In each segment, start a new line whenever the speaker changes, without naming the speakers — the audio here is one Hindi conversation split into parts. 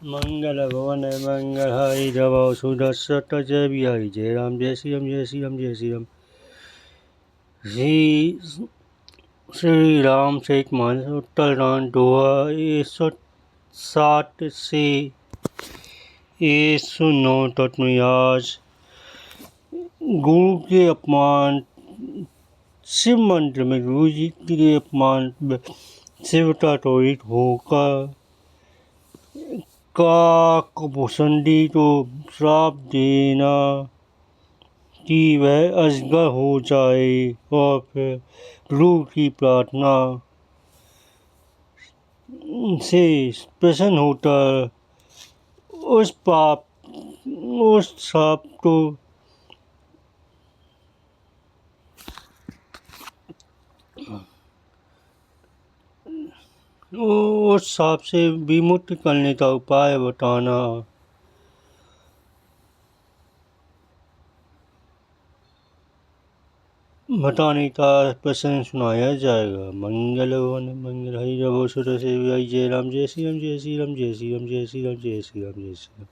मंगल भवन मंगल हरि जब सुदर्शत जय बिहारी जय राम जय श्री राम जय श्री राम जय श्री राम। श्री राम चरित मानस उत्तरकांड दोहा 107 से 109 तक में आज गुरु के अपमान शिव मंदिर में गुरु जी के अपमान शिवता त्वरित होकर काक भुसंडी को श्राप देना कि वह अजगर हो जाए और फिर गुरु की प्रार्थना से प्रसन्न होकर उस श्राप को उस सांप से विमुक्त करने का उपाय बताने का प्रसंग सुनाया जाएगा। मंगल भवन मंगल हरि जब सुर से जय राम जय श्री राम जय श्री राम जय श्री राम जय श्री राम जय श्री राम जय श्री राम।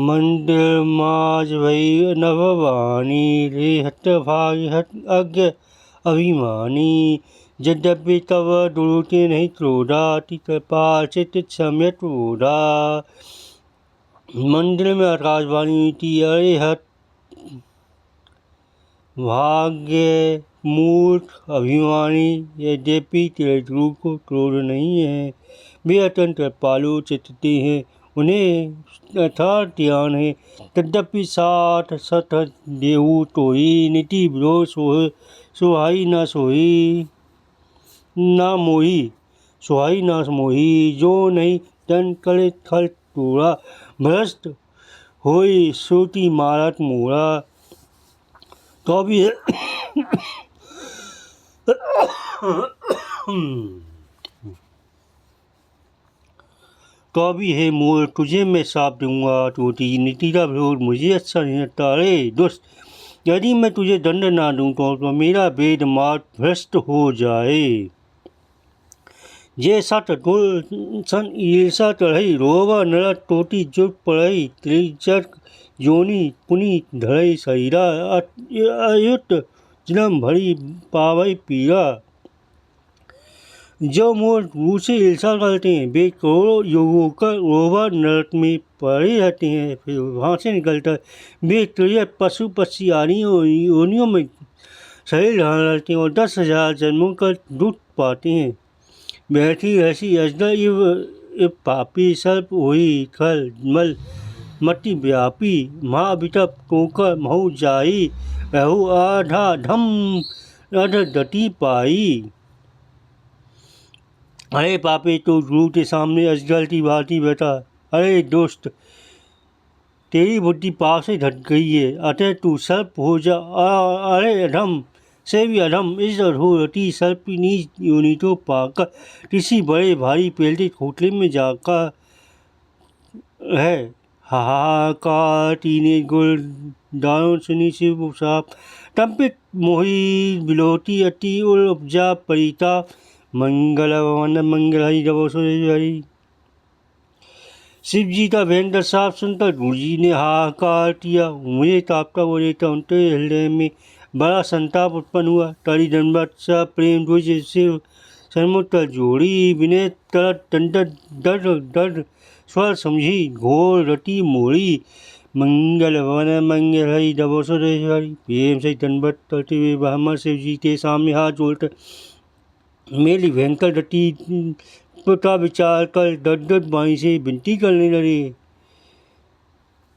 मंदिर माज भई नभवानी रे हट भाग हट अज्ञ अभिमानी यद्यपि तब दुरुते नहीं क्रोधा कृपा चित सम्यक बोधा। मंदिर में आकाशवाणी थी अरे हट भाग्य मूर्ख अभिमानी यद्यपि तेरे गुरु को क्रोध नहीं है, वे अत्यंत कृपालु चित्ते हैं, उन्हें यथार्थ ध्यान है। तद्यपि साठ सठ देहु तोही नीति विरोध सोहाई न सोही ना मोही सोहाई ना मोही। जो नहीं तन कले थल तोड़ा भ्रष्ट होई श्रुति मारत मोड़ा। तो भी है तो भी है मोर तुझे मैं साप दूंगा टोटी नीति का विरोध मुझे अच्छा नहीं लगता। अरे दुष्ट, यदि मैं तुझे दंड ना दूं तो मेरा वेद मार्ग भ्रष्ट हो जाए। जे सत सन ईर्षा चढ़ई रोवा नर टोटी जुट पड़ई त्रिजट जोनी पुनि धरई सहीरा अयुत जन्म भरी पावई पीरा। जो मोर मुँह से ईर्षा करते हैं वे करोड़ों योगों का रोवा नरक में पड़े रहते हैं, फिर वहाँ से निकलता है। वे त्रिजट पशु पक्षी आदि योनियों में शरीर धारण रहते हैं और 10,000 जन्मों का दुख पाते हैं। बैठी ऐसी अजगर इव पापी सर्प हुई खल मल मट्टी व्यापी महाविटप टोकर महु जाई रहु आधा धम अध डटी पाई। अरे पापी तो गुरु के सामने अजगर की भांति बैठा। अरे दोस्त, तेरी बुद्धि पाप से ढक गई है, अतः तू सर्प हो जा। अरे अधम से भी अधम इस अधोरती सर्पी नीच योनि तो पाकर किसी बड़े भारी पेलते खोटले में जाकर है। हाहाकार तीने गुल दानों सुनी शिव साप तंपित मोही बिलोती अति उल उपजा परिता। मंगल भवन मंगल हरि जब हरि। शिव जी का भयंकर साप सुनकर गुरु जी ने हाहाकार किया। मुझे तापता वो देता उनके हृदय में बड़ा संताप उत्पन्न हुआ। तरी दंडवत सा प्रेम द्विज शिव सन्मुख जोड़ी विनय तरत दंड दर्द स्वर समझी घोर रति मोड़ी। मंगल भवन मंगल हरि जब हरि। प्रेम से दंडवत करते हुए ब्राह्मण शिव जी के सामने हाथ जोड़कर मेरी भयंकर रति का विचार कर दर्द वाणी से विनती करने लगे।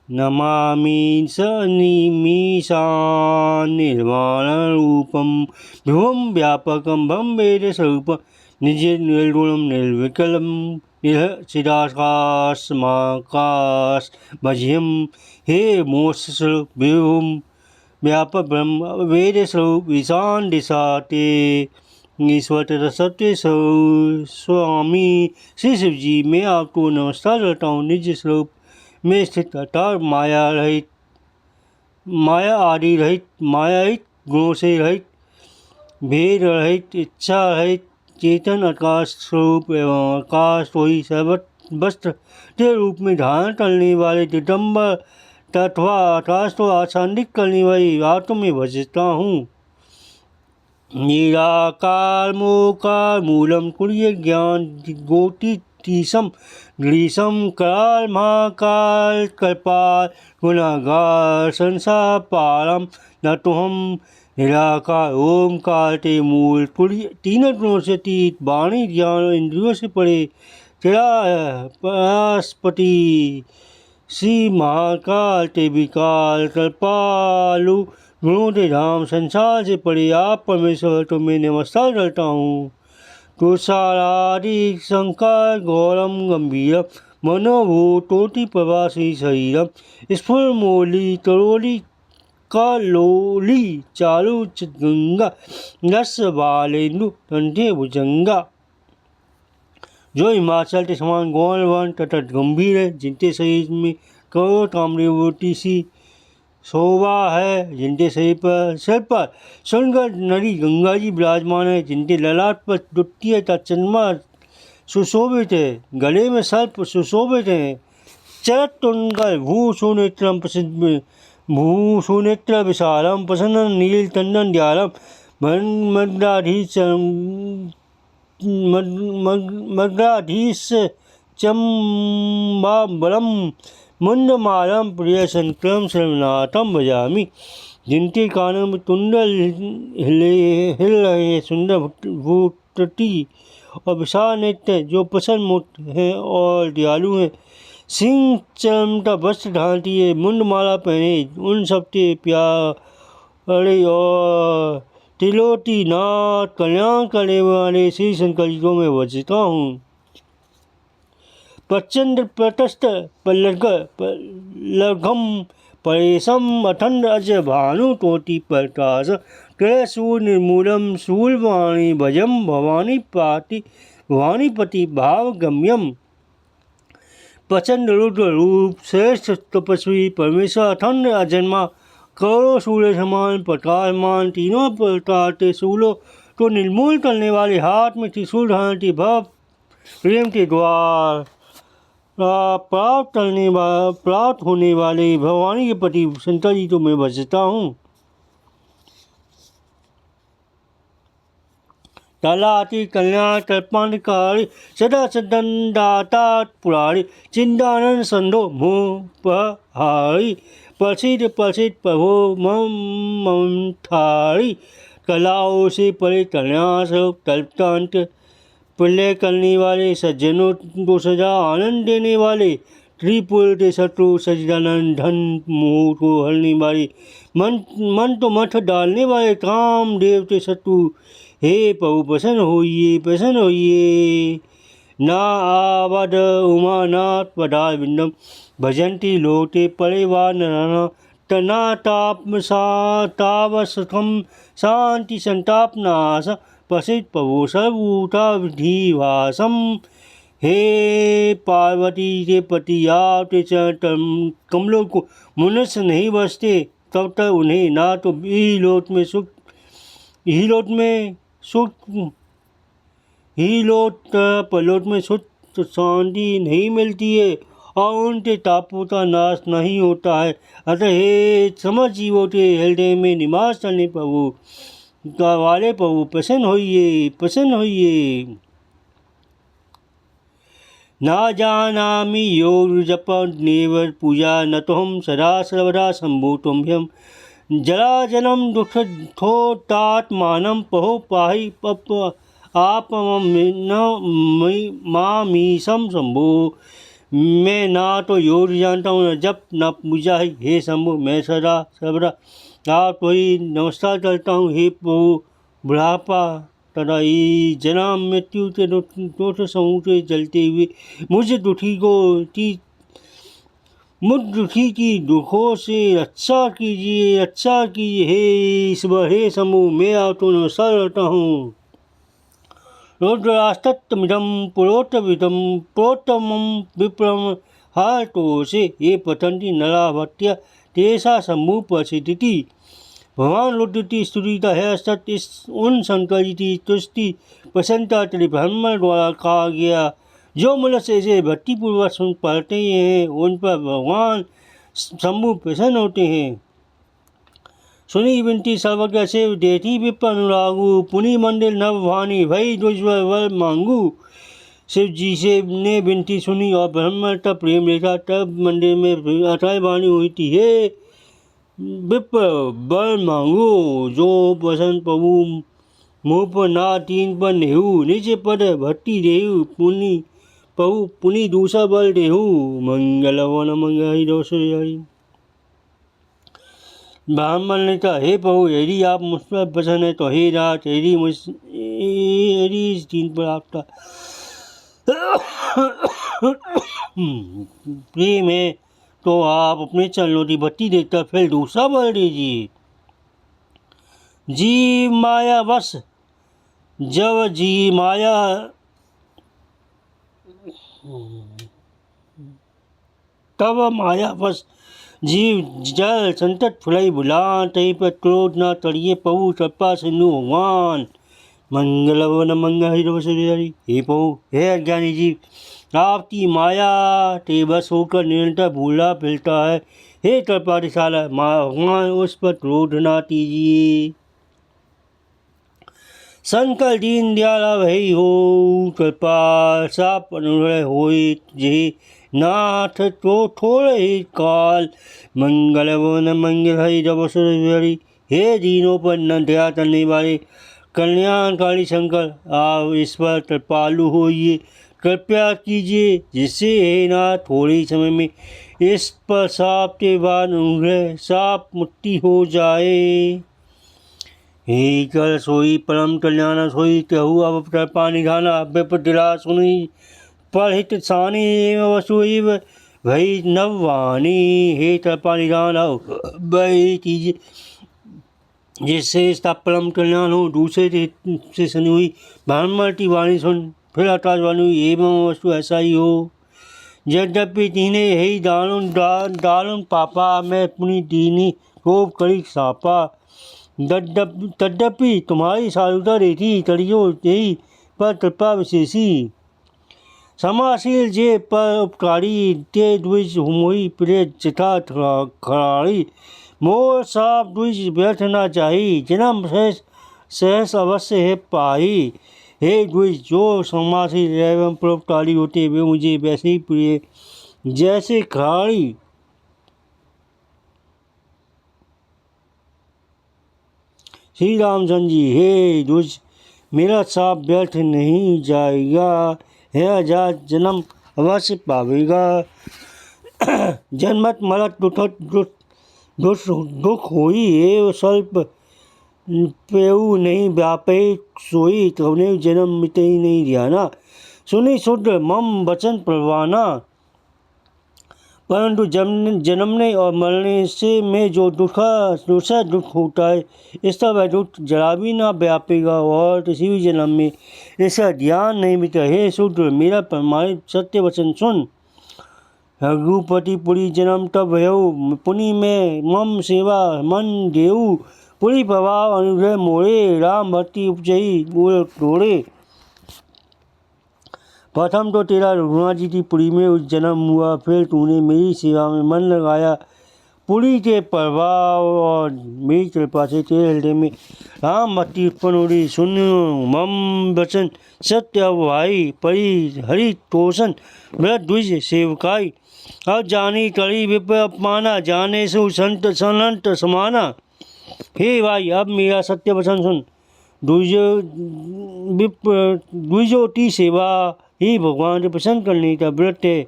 नमामि सनिमीशान निर्वाण रूपम विभुम व्यापकम भम वेद स्वरूपम निज निर्गुणम निर्विकलम निरचिदाकाश माकाश भज्यम। हे मोक्ष स्वरूप विभुम व्यापक ब्रह्म वेद स्वरूप ईशान दिशाते ईश्वर सत्य स्वामी श्री शिव जी, मैं आपको नमस्कार करता हूँ। निज स्वरूप में स्थित अर्थात माया रहित माया आदि रहित मायाहित गुणों से रहित भेद रहित इच्छा रहित चेतन आकाश स्वरूप एवं आकाश वही वस्त्र के रूप में धारण करने वाले दिगंबर तथा आकाश को आच्छादित करने वाली रातों में भजता हूँ। निराकार मोकार मूलम कुर्य ज्ञान गोटी तीसम ग्रीसम कराल महाकाल कृपाल गुणागार संसार पारम न तो हम निराकार ओमकार ते मूल कुर्य तीनों गुणों से अतीत वाणी ज्ञान इंद्रियों से परे परास्पति श्री महाकाल ते विकाल कृपालु गुणों के धाम संसार से परे आप परमेश्वर तो मैं नमस्कार करता हूँ। तुषारादि शंकर गौरम गंभीरम मनोभूतोटि प्रवासी शरीरम स्फुरमौली तरोली कलोली चारु गंगा नस बालेन्दु कंठे भुजंगा। जो हिमाचल के समान गौरवान तथा गंभीर है, जिनके शरीर में करोड़ ताम्रवती सी शोभा है, जिनके सिर पर सुंदर नरी गंगा जी विराजमान है, जिनके ललाट पर द्वितीय का चंद्रमा सुशोभित है, गले में सर्प सुशोभित है, चरत तुंगल भूसुनेत्रम प्रसिद्ध भूसुनेत्र विशालम प्रसन्न नील तंडन द्यालम मग्राधीश चम्बाबरम मुंडमालम प्रिय संक्रम सर्वनाथम भजामी। जिनके कानों में तुंडल हिल रहे सुंदर भूतटी और विशाल नेत्र जो प्रसन्न मुक्त हैं और दयालु हैं, सिंह चमटा वस्त्र ढांती है, मुंडमाला पहने, उन सबके प्यारे और तिलोटी नाथ कल्याण करने वाले श्री शंकर जी को मैं भजता हूँ। प्रचंड प्रतस्थ पल्लघम परेशम अठंड अज भानु तोति प्रकाश त्रयसूर निर्मूलम शूलवाणी भजम भवानीपति भावगम्यम। प्रचंड रुद्र रूप श्रेष्ठ तपस्वी परमेश्वर अठंड अजन्मा करोड़ों सूर्य समान प्रकाशमान तीनों प्रकार के शूलों को निर्मूल करने वाले हाथ में त्रिशूल धारण भव प्रेम के द्वार प्राप्त होने वाले भवानी के पति शंकर जी तो मैं भजता हूँ। तलाति कल्याण कल्पांतकारी सदा सदंदाता पुरारी चिंतानंद संदो मोपहारी प्रसिद्ध प्रभो ममथारी कलाओं से परे कल्याण कल्पांत प्रलय करने वाले सज्जनों को सजा आनंद देने वाले त्रिपुर के शत्रु सचिदानंद धन मोह को हरने वाले मन तो मठ डालने वाले काम देव के शत्रु हे प्रभु प्रसन्न होइए। ना आवद उमानाथ पदार बिंदम भजंती लोटे परिवार नाना तना तावसखम शांति संताप नाश प्रसिद्ध प्रभु सर्वभूता विधिवासम। हे पार्वती के पति आपके चरण कमलों को मनुष्य नहीं बसते तब तक उन्हें ना तो इहलोक परलोक में सुख शांति नहीं मिलती है और उनके तापों का नाश नहीं होता है। अतः हे समझ जीवों के हृदय में निवास करने प्रभु वाले प्रभु प्रसन्न होइए। ना जानामि योग जप नेव पूजा न तो हम सदा सर्वदा संभूतुम्भ्यम जरा जन्म दुख थोतात्मानम पहो पाहि आप मामीशम शंभो। मैं ना तो योग जानता हूँ, न जप न पूजा है। हे शंभो, मैं सदा सर्वदा आपको ही नमस्कार करता हूँ। हे प्रभु, बुढ़ापा तथा जन्म मृत्यु के दोष समूह से जलते हुए मुझ दुखी की दुखों से रक्षा कीजिए। हे ईश्वर, हे शंभु, मैं आपको नमस्कार करता हूँ। रुद्रास्तमिदम प्रोत्तमम विप्रम हातोषे ये पतंती नरा भट्टिया तेसा शंभु प्रसिद्धि। भगवान रुद्र की स्तुति का है उन शंकर जी की तुष्टि प्रसन्नता त्रिब्रह्मण द्वारा कहा गया जो मनुष्य इसे भक्तिपूर्वक सुन पढ़ते हैं उन पर भगवान शंभु प्रसन्न होते हैं। सुनी विनती सर्वज्ञ शिव देती विप्र अनुरागु, पुनि मंदिर नव भानी भई दुष्वर वर मांगू। शिव जी से ने विनती सुनी और ब्रह्म तब प्रेम देखा, तब मंदिर में अथाई वाणी हुई थी, हे विप्र वर मांगो, जो प्रसन्न प्रभु मुँह पर ना तीन पर नेहू, निज पद भक्ति देहु, पुनि प्रभु पुनि दूसरा बल देहु। मंगल वन मंगल दोषरी। ब्राह्मण ने कहा, हे प्रभु यदि आप मुझ पर प्रसन्न है तो हे रात, यदि इस दीन पर आपका प्रेम है तो आप अपने चरणों की भक्ति देकर फिर दूसरा बल दीजिए। जी माया बस जब जी माया तब माया बस जीव जल संतत फुलाई बुला, तही पर क्रोध न तड़िए प्रभु कृपा सिंधु भगवान। मंगल वन मंगल हरि। हे प्रभु हे अज्ञानी जीव, आपकी माया ते बस होकर निरंतर भूला फिरता है, हे कृपाशाला भगवान उस पर क्रोध न कीजिए। शंकर दीन दयाला भई हो, कृपा साप अनुग्रह होई जे नाथ तो थोड़े ही काल। मंगल वन मंगल हरि हरि। हे दीनों पर न दया करने वाले कल्याणकारी शंकर, आप इस पर कृपालु होइए, कृपया कीजिए, जिससे हे नाथ थोड़े समय में इस पर साप के बाद अनुग्रह साप मुक्ति हो जाए। हे कर सोई परम कल्याण सोई, कहू अब कृपा निधाना, विपदिला सुनी परहित सानी वसुई भई नववानी। हे कृपा निधान भई कीजिए, जिससे इसका परम कल्याण हो। दूसरे से सुनी हुई ब्राह्मण की वाणी सुन फिर आकाशवाणी हुई, एवं वस्तु ऐसा ही हो। यद्यपि तीने यही दारुण पापा, मैं पुनि दीनी कोप करी सापा। तद्यपि तुम्हारी साधुता देती तड़ियो यही पर कृपा विशेषी। समाशील जे पर उपकारी, ते द्विज मोहि प्रिय चिता खराड़ी। मोर साप द्विज व्यर्थ न चाही, जन्म सहस अवश्य है पाही। हे द्विज, जो समाशील एवं परोपकारी होते वे मुझे वैसे ही प्रिय जैसे खराड़ी। श्री रामचंद्र जी, हे द्विज, मेरा साप व्यर्थ नहीं जाएगा, है आजाद जन्म अवश्य पावेगा। जन्मत मरत दुख होई, एवं स्वल्प पेऊ नहीं व्यापे सोई, तवने जन्म मिटे ही नहीं ध्याना। सुनी शुद्ध मम वचन प्रवाना, परंतु जन्मने और मरने से में जो दूसरा दुख होता है, इसका वह दुख जरा भी ना व्यापेगा और किसी भी जन्म में इसका ध्यान नहीं मिलता। हे शूद्र, मेरा प्रमाणित सत्य वचन सुन। रघुपति पुरी जन्म तब भयऊ, पुनि में मम सेवा मन देऊ। पुरी प्रभाव अनुग्रह मोरे, राम भक्ति उपजई बोल तोड़े। प्रथम तो तेरा रघुनाथ जी की पुरी में उस जन्म हुआ, फिर तूने मेरी सेवा में मन लगाया। पुरी के प्रभाव और मेरी कृपा से तेरे हृदय में राम भक्ति उत्पन्न हो रही। सुन मम वचन सत्य अब भाई, परी हरि तोषण व्रत द्विज सेवकाई। अब जानी करी विप्र अपमाना, जाने सु संत सनंत समाना। हे भाई, अब मेरा सत्य वचन सुन। द्विजों की सेवा ही भगवान को प्रसन्न करने का व्रत है।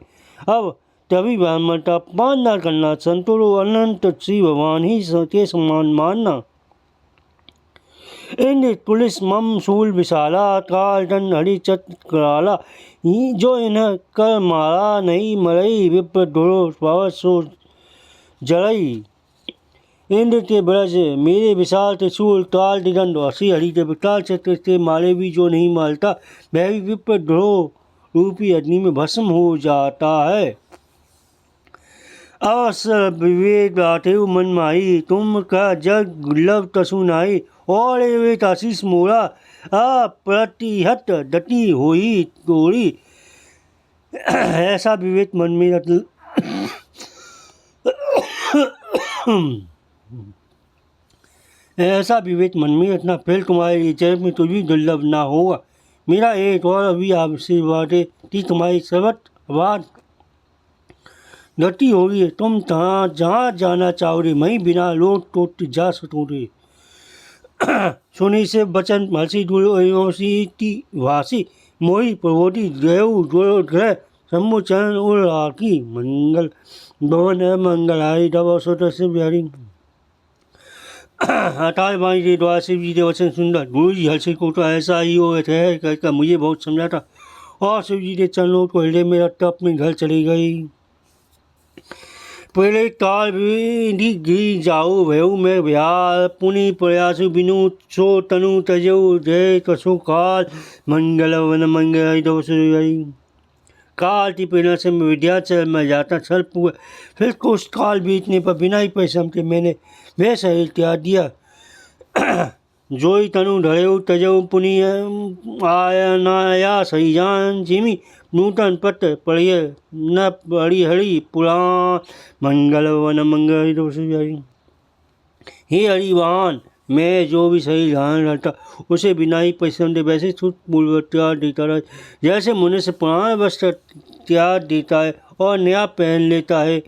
अब तभी ब्राह्मण का अपमान न करना, संतों अनंत श्री भगवान ही के समान मानना। इंद्र पुलिस मम शूल विशाला, काल दंड हरि चत्र कराला। जो इन्हें कर मारा नहीं मरई, विप्र धुरो पावत सो जड़ई। इंद्र के ब्रज मेरे विशाल त्रिशूल काल दिगंध और श्री हरि के विकराल चक्र से मारे भी जो नहीं मारता, वह भी विप्र धुरो रूपी अग्नि में भस्म हो जाता है। अवसर विवेक गाते मन माही, तुम का जग गुल्लभ तसु नाई। और वे आशीष मोरा, अप्रतिहत दति होई तोड़ी। ऐसा विवेक मन में रख ऐसा विवेक मन में रखना, फिर तुम्हारे लिए जय में तो भी दुर्लभ ना होगा। मेरा एक और अभी आशीर्वाद है कि तुम्हारी सर्वत आवाज गति हो रही है। तुम जहाँ जाना चाहोगे वहीं बिना लोट टोट जा सकोगे। सुनी से बचन हसी दूरी वासी मोही प्रबोधि देव ग्रह सम्मु चरण उड़ आकी मंगल भवन मंगल आई दबा सोत से बिहारी। अटाल बाई के द्वारा शिव जी के वचन सुंदर गुरु जी हर्षित को तो ऐसा ही हो है कहकर मुझे बहुत समझाता और शिव जी के चरणों को हृदय में रखकर अपने घर चली गई। पहले काल विधि गिरी जाओ भयऊ में ब्याल पुनि प्रयास बिनु सो तनु तजऊ जय कसु काल मंगल वन मंगल दोषई। काल की प्रेरणा से मैं विद्याचल में जाता छल पूरा, फिर कुछ काल बीतने पर बिना ही परिश्रम के मैंने वह शरीर त्याग दिया। जोई तनु ढड़ेऊ तजऊ पुनि आया नाया सही जान जिमी नूतन पत्र पढ़िए न पढ़ी हरि पुराण मंगल वन मंगल दोषई। हे हरिवान, मैं जो भी सही ध्यान रहता उसे बिना ही परिश्रम दे वैसे छूट पूर्वक त्याग देता रहा, जैसे मनुष्य पुराना वस्त्र त्याग देता है और नया पहन लेता है।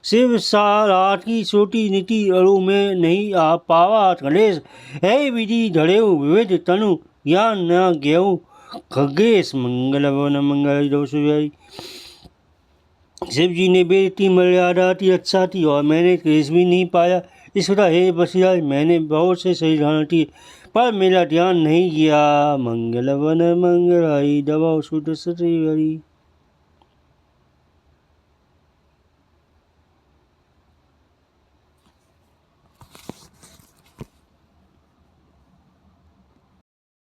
शिव सारात की छोटी नीति अड़ु में नहीं आ पावा गणेश है विधि धड़ेऊ विविध तनु या न गेऊ खगेश मंगल वन मंगल दोषई। शिव जी ने बेटी मर्यादा की रक्षा की और मैंने क्लेश भी नहीं पाया। इस तरह हे बसिया मैंने बहुत से सही धारणा की पर मेरा ध्यान नहीं किया। मंगल वन मंगल आई दवा शुद्ध सती